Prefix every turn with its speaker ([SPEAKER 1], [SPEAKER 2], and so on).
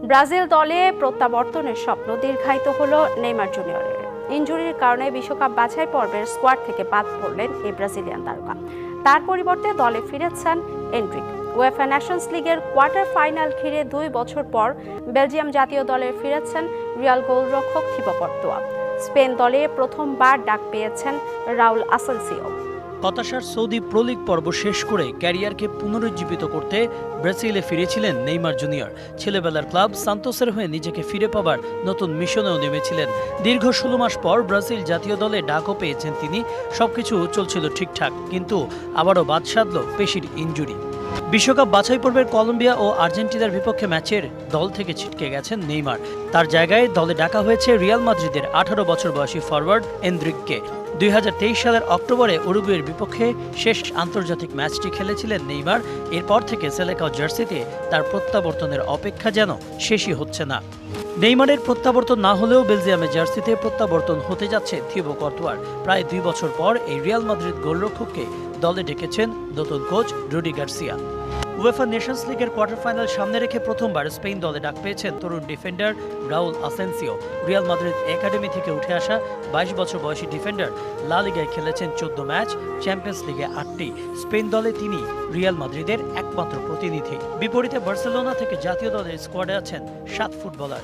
[SPEAKER 1] Brazil দলে প্রত্যাবর্তনের স্বপ্ন দীর্ঘায়িত হলো নেইমার জুনিয়রের। ইনজুরির কারণে বিশ্বকাপ বাছাই পর্বের স্কোয়াড থেকে বাদ পড়লেন এই ব্রাজিলিয়ান তারকা। তার পরিবর্তে দলে ফিরেছেন এন্ড্রিক। উয়েফা নেশনস লিগের কোয়ার্টার ফাইনাল ঘিরে 2 বছর পর বেলজিয়াম জাতীয় দলে ফিরেছেন রিয়াল গোলরক্ষক থিবো কর্তোয়া। স্পেন দলে প্রথমবার ডাক পেয়েছেন রাউল আসেনসিও।
[SPEAKER 2] হতাশার সৌদি প্রো লিগ পর্ব শেষ করে ক্যারিয়ারকে পুনরুজ্জীবিত করতে ব্রাজিলে ফিরেছিলেন নেইমার জুনিয়র। ছেলেবেলার ক্লাব সান্তোসের হয়ে নিজেকে ফিরে পাবার নতুন মিশনেও নেমেছিলেন। দীর্ঘ 16 মাস পর ব্রাজিল জাতীয় দলে ডাকও পেয়েছেন তিনি। সবকিছু চলছিল ঠিকঠাক, কিন্তু আবারও বাদ সাধল পেশির ইনজুরি। বিশ্বকাপ বাছাই পর্বের কলম্বিয়া ও আর্জেন্টিনার বিপক্ষে ম্যাচের দল থেকে ছিটকে গেছেন নেইমার। তার জায়গায় দলে ডাকা হয়েছে রিয়াল মাদ্রিদের 18 বছর বয়সী ফরওয়ার্ড এন্দ্রিককে। 2023 সালের অক্টোবরে উরুগুয়ের বিপক্ষে শেষ আন্তর্জাতিক ম্যাচটি খেলেছিলেন নেইমার। এরপর থেকে সেলেকাও জার্সিতে তার প্রত্যাবর্তনের অপেক্ষা যেন শেষই হচ্ছে না। নেইমারের প্রত্যাবর্তন না হলেও বেলজিয়ামের জার্সিতে প্রত্যাবর্তন হতে যাচ্ছে থিবো কর্তোয়ার। প্রায় 2 বছর পর এই রিয়াল মাদ্রিদ গোলরক্ষককে দলে ডেকেছেন নতুন coach Rudi Garcia. UEFA nations লিগের কোয়ার্টার ফাইনাল সামনে রেখে প্রথমবার স্পেন দলে ডাক পেয়েছেন তরুণ defender Raul Asencio. Real Madrid academy থেকে উঠে আসা 22 বছর বয়সী ডিফেন্ডার লা লিগায় খেলেছেন 14 ম্যাচ, চ্যাম্পিয়ন্স লিগে 8টি। স্পেন দলে তিনি রিয়াল মাদ্রিদের একমাত্র প্রতিনিধি। বিপরীতে বার্সেলোনা থেকে জাতীয় দলের স্কোয়াডে আছেন 7 ফুটবলার।